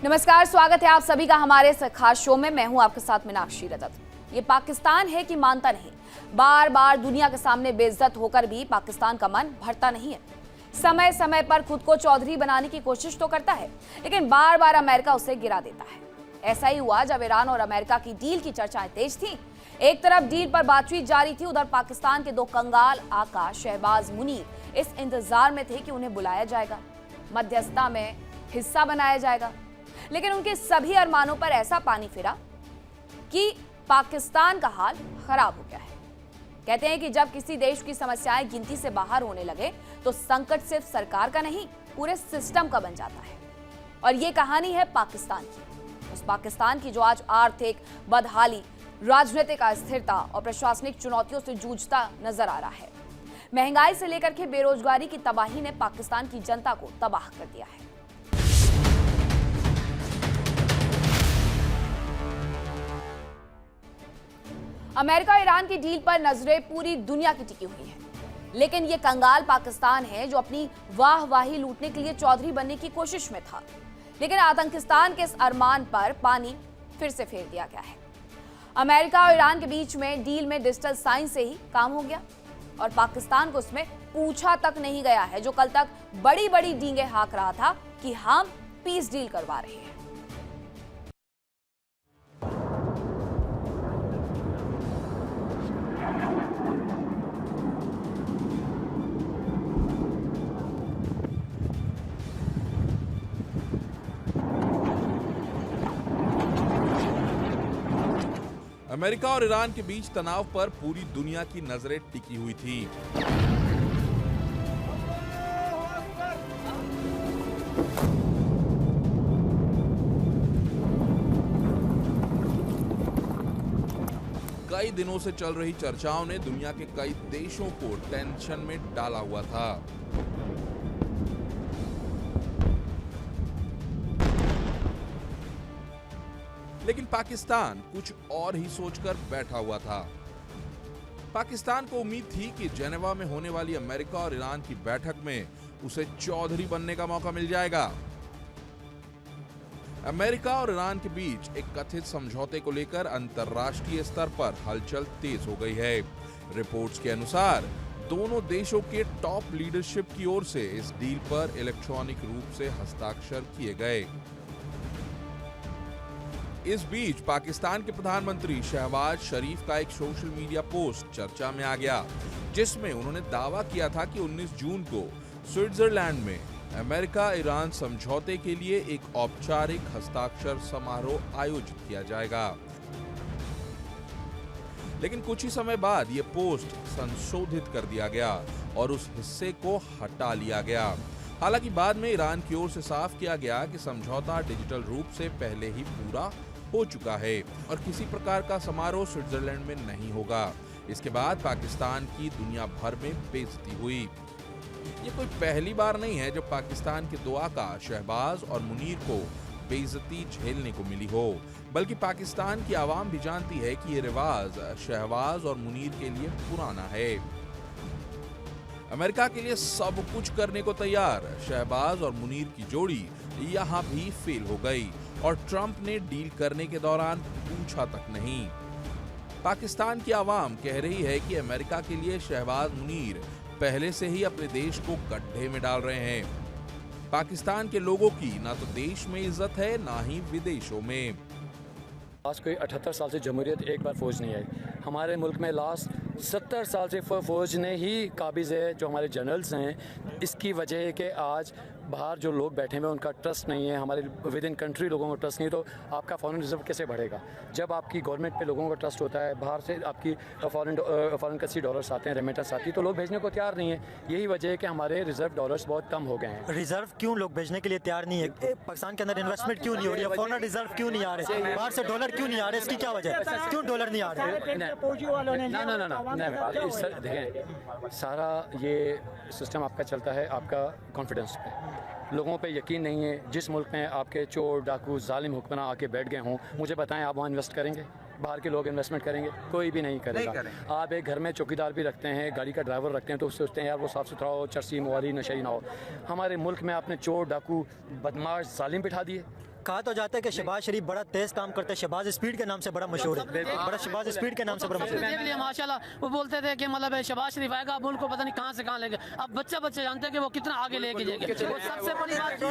नमस्कार, स्वागत है आप सभी का हमारे इस खास शो में। मैं हूं आपके साथ मीनाक्षी रजत। ये पाकिस्तान है कि मानता नहीं। बार बार दुनिया के सामने बेइज्जत होकर भी पाकिस्तान का मन भरता नहीं है। समय समय पर खुद को चौधरी बनाने की कोशिश तो करता है, लेकिन बार बार अमेरिका उसे गिरा देता है। ऐसा ही हुआ जब ईरान और अमेरिका की डील की चर्चाएं तेज थी। एक तरफ डील पर बातचीत जारी थी, उधर पाकिस्तान के दो कंगाल आका शहबाज मुनीर इस इंतजार में थे कि उन्हें बुलाया जाएगा, मध्यस्थता में हिस्सा बनाया जाएगा। लेकिन उनके सभी अरमानों पर ऐसा पानी फिरा कि पाकिस्तान का हाल खराब हो गया है। कहते हैं कि जब किसी देश की समस्याएं गिनती से बाहर होने लगे तो संकट सिर्फ सरकार का नहीं, पूरे सिस्टम का बन जाता है। और ये कहानी है पाकिस्तान की, उस पाकिस्तान की जो आज आर्थिक बदहाली, राजनीतिक अस्थिरता और प्रशासनिक चुनौतियों से जूझता नजर आ रहा है। महंगाई से लेकर के बेरोजगारी की तबाही ने पाकिस्तान की जनता को तबाह कर दिया है। अमेरिका और ईरान की डील पर नजरें पूरी दुनिया की टिकी हुई हैं, लेकिन ये कंगाल पाकिस्तान है जो अपनी वाहवाही लूटने के लिए चौधरी बनने की कोशिश में था। लेकिन आतंकिस्तान के इस अरमान पर पानी फिर से फेर दिया गया है। अमेरिका और ईरान के बीच में डील में डिजिटल साइंस से ही काम हो गया और पाकिस्तान को उसमें पूछा तक नहीं गया है, जो कल तक बड़ी बड़ी डींगे हाँक रहा था कि हम पीस डील करवा रहे हैं। अमेरिका और ईरान के बीच तनाव पर पूरी दुनिया की नजरें टिकी हुई थी। कई दिनों से चल रही चर्चाओं ने दुनिया के कई देशों को टेंशन में डाला हुआ था। लेकिन पाकिस्तान कुछ और ही सोचकर बैठा हुआ था। पाकिस्तान को उम्मीद थी कि जेनेवा में होने वाली अमेरिका और ईरान की बैठक में उसे चौधरी बनने का मौका मिल जाएगा। अमेरिका और ईरान के बीच एक कथित समझौते को लेकर अंतर्राष्ट्रीय स्तर पर हलचल तेज हो गई है। रिपोर्ट्स के अनुसार दोनों देशों के टॉप लीडरशिप की ओर से इस डील पर इलेक्ट्रॉनिक रूप से हस्ताक्षर किए गए। इस बीच पाकिस्तान के प्रधानमंत्री शहबाज शरीफ का एक सोशल मीडिया पोस्ट चर्चा में आ गया, जिसमें उन्होंने दावा किया था कि 19 जून को स्विट्जरलैंड में अमेरिका ईरान समझौते के लिए एक औपचारिक हस्ताक्षर समारोह आयोजित किया जाएगा। लेकिन कुछ ही समय बाद यह पोस्ट संशोधित कर दिया गया और उस हिस्से को हटा लिया गया। हालांकि बाद में ईरान की ओर से साफ किया गया कि समझौता डिजिटल रूप से पहले ही पूरा हो चुका है और किसी प्रकार का समारोह स्विट्जरलैंड में नहीं होगा। इसके बाद पाकिस्तान की दुनिया भर में बेइज्जती हुई। ये कोई पहली बार नहीं है जब पाकिस्तान के दो आका शहबाज और मुनीर को बेइज्जती झेलने को मिली हो, बल्कि पाकिस्तान की आवाम भी जानती है कि ये रिवाज शहबाज और मुनीर के लिए पुराना है। अमेरिका के लिए सब कुछ करने को तैयार शहबाज और मुनीर की जोड़ी यहां भी फेल हो गई और ट्रंप ने डील करने के दौरान पूछा तक नहीं। पाकिस्तान की आवाम कह रही है कि अमेरिका के लिए शहबाज मुनीर पहले से ही अपने देश को गड्ढे में डाल रहे हैं। पाकिस्तान के लोगों की ना तो देश में इज्जत है, ना ही विदेशों में। आज कोई 78 साल से जमहूरियत एक बार फौज नहीं आई। हमारे मुल्क में लास्ट 70 साल से फौज ने ही काबिज है, जो हमारे जनरल्स हैं। इसकी वजह है कि आज बाहर जो लोग बैठे हुए उनका ट्रस्ट नहीं है, हमारे विद इन कंट्री लोगों को ट्रस्ट नहीं, तो आपका फॉरेन रिजर्व कैसे बढ़ेगा? जब आपकी गवर्नमेंट पे लोगों का ट्रस्ट होता है, बाहर से आपकी फॉरेन करेंसी डॉलर्स आते हैं, रेमिटेंस आती है, तो लोग भेजने को तैयार नहीं है। यही वजह है कि हमारे रिजर्व डॉलर्स बहुत कम हो गए हैं। रिजर्व क्यों लोग भेजने के लिए तैयार नहीं है? पाकिस्तान के अंदर इन्वेस्टमेंट क्यों नहीं हो रही है? फॉरेन रिजर्व क्यों नहीं आ रहे? बाहर से डॉलर क्यों नहीं आ रहे? इसकी क्या वजह है? क्यों डॉलर नहीं आ रहे? देखें, सारा ये सिस्टम आपका चलता है आपका कॉन्फिडेंस पे। लोगों पे यकीन नहीं है। जिस मुल्क में आपके चोर डाकू जालिम हुक्मरान आके बैठ गए हों, मुझे बताएं आप वहाँ इन्वेस्ट करेंगे? बाहर के लोग इन्वेस्टमेंट करेंगे? कोई भी नहीं करेगा। आप एक घर में चौकीदार भी रखते हैं, गाड़ी का ड्राइवर रखते हैं, तो उससे सोचते हैं यार वो साफ़ सुथरा हो, चर्सी मवाली नशई ना हो। हमारे मुल्क में आपने चोर डाकू बदमाश जालिम बिठा दिए। कहा तो जाता है कि शहबाज शरीफ बड़ा तेज काम करते हैं, शहबाज स्पीड के नाम से बड़ा मशहूर है, बड़ा शहबाज स्पीड के नाम से बड़ा मशहूर है। देख लिया माशाल्लाह, वो बोलते थे कि मतलब शहबाज शरीफ आएगा, अब उनको पता नहीं कहां से कहां लेके, अब बच्चे जानते हैं कि वो कितना आगे लेके जाएंगे। सबसे बड़ी बात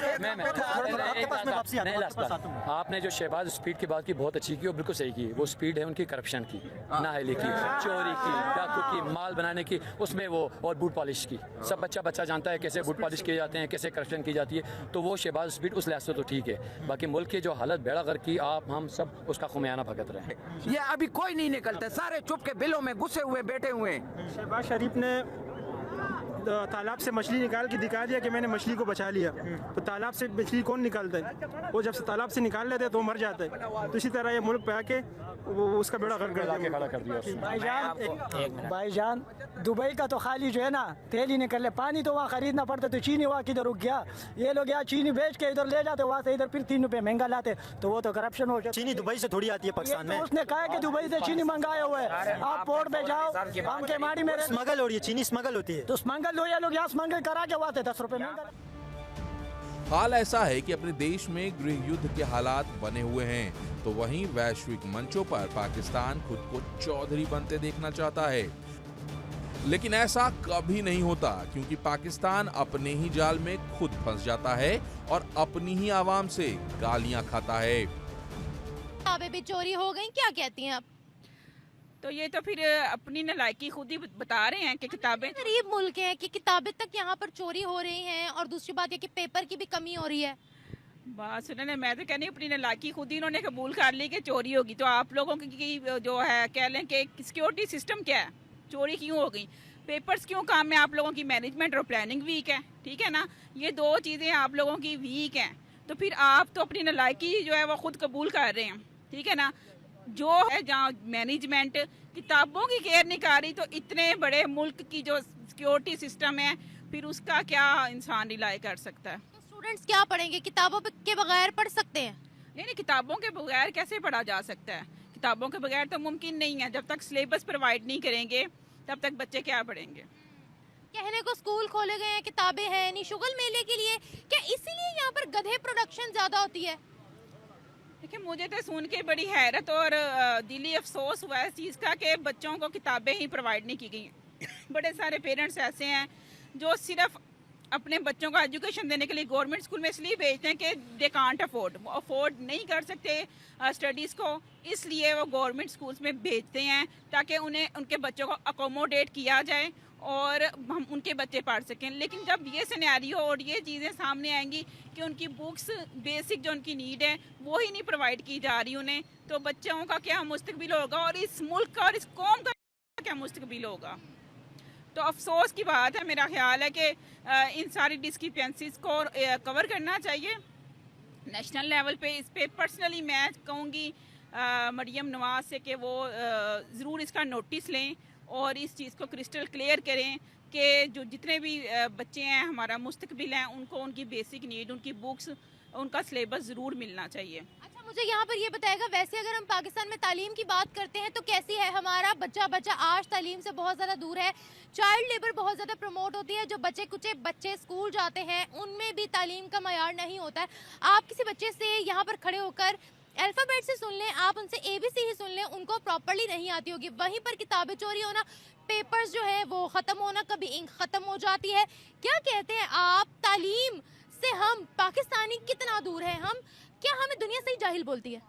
आपने जो शहबाज स्पीड की बात की बहुत अच्छी की और बिल्कुल सही की। वो स्पीड है उनकी करप्शन की, नाहली की, चोरी की, डाकू की, माल बनाने की, उसमें वो और बूट पॉलिश की। सब बच्चा जानता है कैसे बूट पॉलिश किए जाते हैं, कैसे करप्शन की जाती है। तो वो शहबाज स्पीड उस लिहाज से तो ठीक है, बाकी मुल्क की जो हालत बेड़ा गर्क की आप हम सब उसका खुमियाना भुगत रहे हैं। ये अभी कोई नहीं निकलता, सारे चुप के बिलों में घुसे हुए बैठे हुए हैं। शहबाज शरीफ ने तालाब से मछली निकाल के दिखा दिया कि मैंने मछली को बचा लिया। तो तालाब से मछली कौन निकालता है? वो जब से तालाब से निकाल लेते हैं तो मर जाता है। तो इसी तरह ये मुल्क पे आके वो उसका बेड़ा गर्क कर दिया। भाईजान दुबई का तो खाली जो है ना तेल ही निकल ले, पानी तो वहाँ खरीदना पड़ता, तो चीनी वहाँ किधर रुक गया। ये लोग यहाँ चीनी बेच के इधर ले जाते, वहाँ से इधर फिर 3 रुपए महंगा लाते, तो वो तो करप्शन हो जाता। चीनी दुबई से थोड़ी आती है पाकिस्तान में। उसने कहा कि दुबई से चीनी मंगाया हुआ है, आप पोर्ट पे जाओ, बांके मारी में स्मगल हो रही है, चीनी स्मगल होती है। तो स्मगल हो, या लोग यहाँ स्मगल करा के वहाँ से 10 रुपए महंगा। हाल ऐसा है कि अपने देश में गृह युद्ध के हालात बने हुए हैं, तो वहीं वैश्विक मंचों पर पाकिस्तान खुद को चौधरी बनते देखना चाहता है। लेकिन ऐसा कभी नहीं होता, क्योंकि पाकिस्तान अपने ही जाल में खुद फंस जाता है और अपनी ही आवाम से गालियां खाता है। किताबें भी चोरी हो गई, क्या कहती हैं आप? तो ये तो फिर अपनी नालायकी खुद ही बता रहे हैं कि किताबें गरीब मुल्क है कि किताबें तक यहाँ पर चोरी हो रही हैं, और दूसरी बात ये कि पेपर की भी कमी हो रही है। बात सुनने, मैं तो कहनी अपनी नालायकी खुद ही इन्होंने कबूल कर ली कि चोरी होगी। तो आप लोगों की जो है कह लें कि सिक्योरिटी सिस्टम क्या है, चोरी क्यों हो गई, पेपर्स क्यों काम में आप लोगों की मैनेजमेंट और प्लानिंग वीक है, ठीक है ना। ये 2 चीज़ें आप लोगों की वीक हैं, तो फिर आप तो अपनी नालायकी जो है वो खुद कबूल कर रहे हैं, ठीक है ना। जो है जहाँ मैनेजमेंट किताबों की केयर नहीं कर रही, तो इतने बड़े मुल्क की जो सिक्योरिटी सिस्टम है फिर उसका क्या इंसान रिलाई कर सकता है। तो स्टूडेंट्स क्या पढ़ेंगे? किताबों के बगैर पढ़ सकते हैं? नहीं, किताबों के बगैर कैसे पढ़ा जा सकता है? किताबों के बगैर तो मुमकिन नहीं है। जब तक सिलेबस प्रोवाइड नहीं करेंगे तब तक बच्चे क्या पढ़ेंगे। कहने को स्कूल खोले गए हैं, किताबें हैं नहीं। शुगल मेले के लिए क्या इसीलिए यहाँ पर गधे प्रोडक्शन ज्यादा होती है? देखिए, मुझे तो सुन के बड़ी हैरत और दिली अफसोस हुआ इस चीज़ का कि बच्चों को किताबें ही प्रोवाइड नहीं की गई। बड़े सारे पेरेंट्स ऐसे हैं जो सिर्फ अपने बच्चों को एजुकेशन देने के लिए गवर्नमेंट स्कूल में इसलिए भेजते हैं कि दे कांट अफोर्ड, वो अफोर्ड नहीं कर सकते स्टडीज़ को, इसलिए वो गवर्नमेंट स्कूल्स में भेजते हैं ताकि उन्हें उनके बच्चों को अकोमोडेट किया जाए और हम उनके बच्चे पढ़ सकें। लेकिन जब ये सिनेरियो और ये चीज़ें सामने आएंगी कि उनकी बुक्स बेसिक जो उनकी नीड है वो ही नहीं प्रोवाइड की जा रही उन्हें, तो बच्चों का क्या मुस्तकबिल होगा और इस मुल्क का और इस कौम का क्या मुस्तकबिल होगा। तो अफसोस की बात है। मेरा ख्याल है कि इन सारी डिस्क्रिपेंसीज को कवर करना चाहिए नेशनल लेवल पे। इस पे पर्सनली मैं कहूँगी मरियम नवाज से कि वो ज़रूर इसका नोटिस लें और इस चीज़ को क्रिस्टल क्लियर करें कि जो जितने भी बच्चे हैं हमारा मुस्तकबिल हैं, उनको उनकी बेसिक नीड, उनकी बुक्स, उनका सिलेबस ज़रूर मिलना चाहिए। अच्छा, मुझे यहाँ पर ये बताएगा, वैसे अगर हम पाकिस्तान में तालीम की बात करते हैं तो कैसी है? हमारा बच्चा आज तालीम से बहुत ज़्यादा दूर है, चाइल्ड लेबर बहुत ज़्यादा प्रमोट होती है, जो बच्चे स्कूल जाते हैं उनमें भी तालीम का मयार नहीं होता है। आप किसी बच्चे से यहाँ पर खड़े होकर अल्फ़ाबेट से सुन लें, आप उनसे ABC ही सुन लें, उनको प्रॉपर्ली नहीं आती होगी। वहीं पर किताबें चोरी होना, पेपर्स जो है वो ख़त्म होना, कभी इंक ख़त्म हो जाती है। क्या कहते हैं आप, तालीम से हम पाकिस्तानी कितना दूर है? क्या हमें दुनिया से ही जाहिल बोलती है?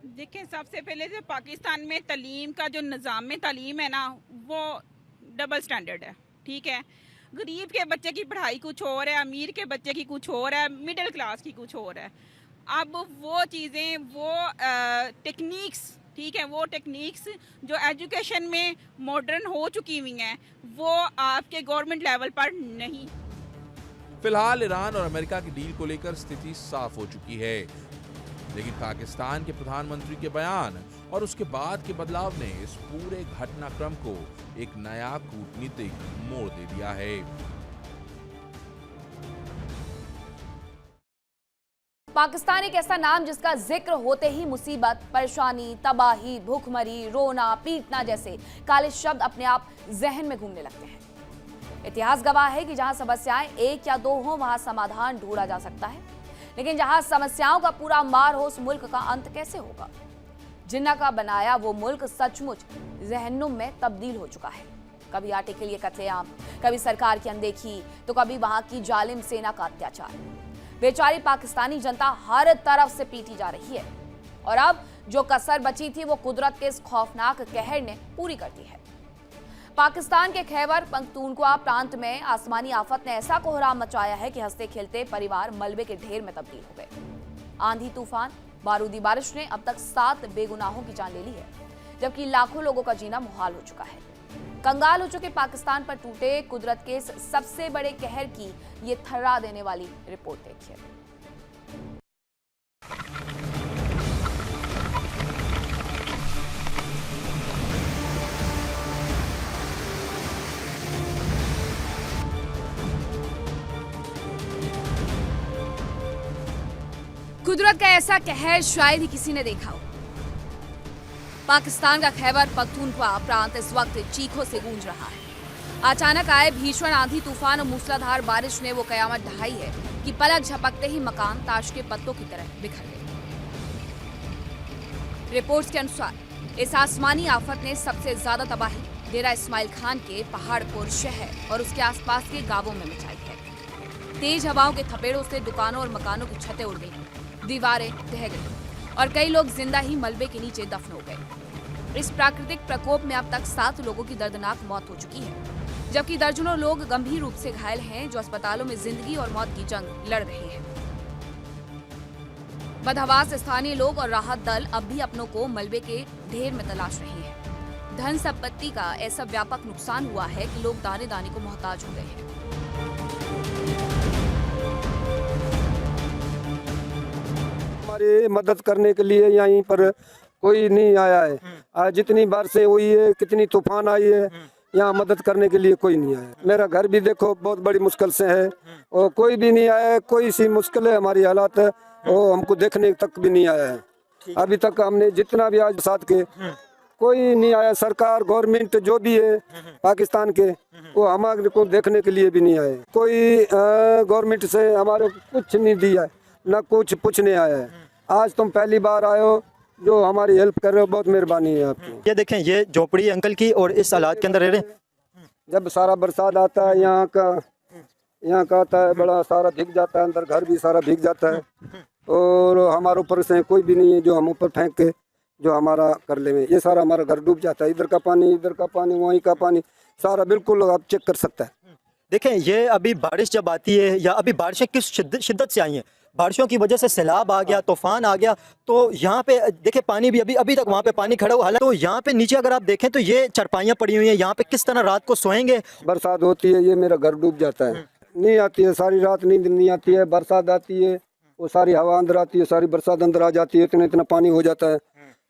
देखें, सबसे पहले जो पाकिस्तान में तालीम का जो निज़ाम में तालीम है ना, वो डबल स्टैंडर्ड है, ठीक है। गरीब के बच्चे की पढ़ाई कुछ और है, अमीर के बच्चे की कुछ और है, मिडिल क्लास की कुछ और है। अब वो चीज़ें, वो टेक्निक्स, ठीक है, वो टेक्निक्स जो एजुकेशन में मॉडर्न हो चुकी हुई हैं, वो आपके गवर्नमेंट लेवल पर नहीं। फिलहाल ईरान और अमेरिका की डील को लेकर स्थिति साफ हो चुकी है, लेकिन पाकिस्तान के प्रधानमंत्री के बयान और उसके बाद के बदलाव ने इस पूरे घटनाक्रम को एक नया कूटनीतिक मोड़ दे दिया है। पाकिस्तान एक ऐसा नाम जिसका जिक्र होते ही मुसीबत, परेशानी, तबाही, भूखमरी, रोना, पीटना जैसे काले शब्द अपने आप जहन में घूमने लगते हैं। इतिहास गवाह है कि जहां समस्याएं 1 या 2 हों, वहां समाधान ढूंढा जा सकता है। लेकिन जहां समस्याओं का पूरा मार हो, उस मुल्क का अंत कैसे होगा? जिन्ना का बनाया वो मुल्क सचमुच जहन्नुम में तब्दील हो चुका है। कभी आटे के लिए कत्लेआम, कभी सरकार की अनदेखी, तो कभी वहां की जालिम सेना का अत्याचार। बेचारी पाकिस्तानी जनता हर तरफ से पीटी जा रही है और अब जो कसर बची थी वो कुदरत के इस खौफनाक कहर ने पूरी कर दी है। पाकिस्तान के खैबर पख्तूनख्वा प्रांत में आसमानी आफत ने ऐसा कोहराम मचाया है कि हंसते खेलते परिवार मलबे के ढेर में तब्दील हो गए। आंधी तूफान, बारूदी बारिश ने अब तक 7 बेगुनाहों की जान ले ली है, जबकि लाखों लोगों का जीना मुहाल हो चुका है। कंगाल हो चुके पाकिस्तान पर टूटे कुदरत के इस सबसे बड़े कहर की ये थर्रा देने वाली रिपोर्ट देखिए। कुदरत का ऐसा कहर शायद ही किसी ने देखा हो। पाकिस्तान का खैबर पख्तूनख्वा प्रांत इस वक्त चीखों से गूंज रहा है। अचानक आए भीषण आंधी तूफान और मूसलाधार बारिश ने वो कयामत ढाई है कि पलक झपकते ही मकान ताश के पत्तों की तरह बिखर गए। रिपोर्ट्स के अनुसार इस आसमानी आफत ने सबसे ज्यादा तबाही डेरा इस्माइल खान के पहाड़पुर शहर और उसके आसपास के गांवों में मचाई है। तेज हवाओं के थपेड़ों से दुकानों और मकानों की छतें उड़ गई, दीवारें ढह गई और कई लोग जिंदा ही मलबे के नीचे दफन हो गए। इस प्राकृतिक प्रकोप में अब तक 7 लोगों की दर्दनाक मौत हो चुकी है, जबकि दर्जनों लोग गंभीर रूप से घायल हैं जो अस्पतालों में जिंदगी और मौत की जंग लड़ रहे हैं। बदहवास स्थानीय लोग और राहत दल अब भी अपनों को मलबे के ढेर में तलाश रहे हैं। धन संपत्ति का ऐसा व्यापक नुकसान हुआ है कि लोग दाने दाने को मोहताज हो गए हैं। हमारी मदद करने के लिए यहीं पर कोई नहीं आया है। आज जितनी बारिशें हुई है, कितनी तूफान आई है, यहाँ मदद करने के लिए कोई नहीं आया। मेरा घर भी देखो बहुत बड़ी मुश्किल से है और कोई भी नहीं आया है। कोई सी मुश्किल है हमारी हालात है और हमको देखने तक भी नहीं आया है। अभी तक हमने जितना भी आज साथ के कोई नहीं आया। सरकार गवर्नमेंट जो भी है पाकिस्तान के वो हमारे को देखने के लिए भी नहीं आए। कोई गवर्नमेंट से हमारे कुछ नहीं दिया है, ना कुछ पूछने आया है। आज तुम पहली बार आए हो, जो हमारी हेल्प कर रहे हो, बहुत मेहरबानी है आपकी। ये देखें, ये झोपड़ी अंकल की और इस हालात के अंदर रह रहे। जब सारा बरसात आता है यहाँ का आता है, बड़ा सारा भीग जाता है, अंदर घर भी सारा भीग जाता है और हमारे ऊपर से कोई भी नहीं है जो हम ऊपर फेंक के जो हमारा कर ले। ये सारा हमारा घर डूब जाता है। इधर का पानी, वहीं का पानी, सारा बिल्कुल आप चेक कर सकता है। देखें, ये अभी बारिश जब आती है या अभी बारिशें किस शिद्दत से आई हैं, बारिशों की वजह से सैलाब आ गया, तूफान आ गया, तो यहाँ पे देखें पानी भी अभी तक वहाँ पे पानी खड़ा हुआ। हालांकि तो यहाँ पे नीचे अगर आप देखें तो ये चारपाइयाँ पड़ी हुई हैं। यहाँ पे किस तरह रात को सोएंगे। बरसात होती है, ये मेरा घर डूब जाता है। नहीं आती है, सारी रात नींद नहीं आती है। बरसात आती है, वो सारी हवा अंदर आती है, सारी बरसात अंदर आ जाती है, इतना पानी हो जाता है।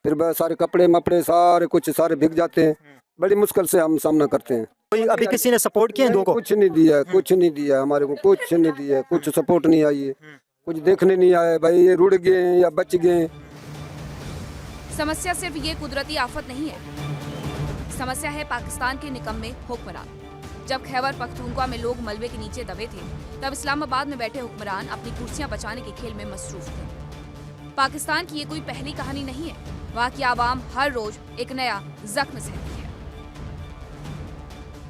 फिर सारे कपड़े मपड़े सारे भीग जाते हैं। बड़ी मुश्किल से हम सामना करते हैं। कोई अभी किसी ने सपोर्ट किया लोगों को? कुछ नहीं दिया हमारे को, कुछ नहीं दिया, कुछ सपोर्ट नहीं आई है, कुछ देखने नहीं आए। भाई ये रुड़ गए हैं या बच गए। समस्या सिर्फ ये कुदरती आफत नहीं है, समस्या है पाकिस्तान के निकम्मे हुक्मरान। जब खैबर पख्तूनख्वा में लोग मलबे के नीचे दबे थे, तब इस्लामाबाद में बैठे हुक्मरान अपनी कुर्सियां बचाने के खेल में मसरूफ थे। पाकिस्तान की ये कोई पहली कहानी नहीं है। वहाँ की आवाम हर रोज एक नया जख्म सहती है।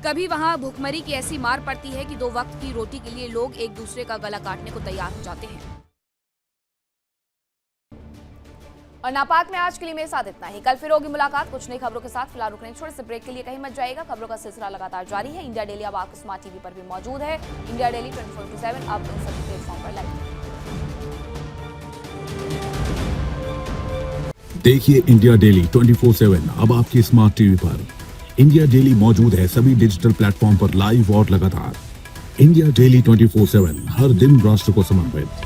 कभी वहाँ भुखमरी की ऐसी मार पड़ती है कि 2 वक्त की रोटी के लिए लोग एक दूसरे का गला काटने को तैयार हो जाते हैं। और नापाक में आज के लिए मेरे साथ इतना ही। कल फिर होगी मुलाकात कुछ नई खबरों के साथ। फिलहाल रुकने छोटे से ब्रेक के लिए कहीं मत जाइएगा। खबरों का सिलसिला लगातार जारी है। इंडिया डेली अब आपके स्मार्ट टीवी पर भी मौजूद है। इंडिया डेली 24/7 अब इन सभी प्लेटफॉर्म पर लाइव। देखिए इंडिया डेली 24/7 अब आपकी स्मार्ट टीवी पर। इंडिया डेली मौजूद है सभी डिजिटल प्लेटफॉर्म पर लाइव और लगातार। इंडिया डेली 24/7 हर दिन राष्ट्र को समर्पित।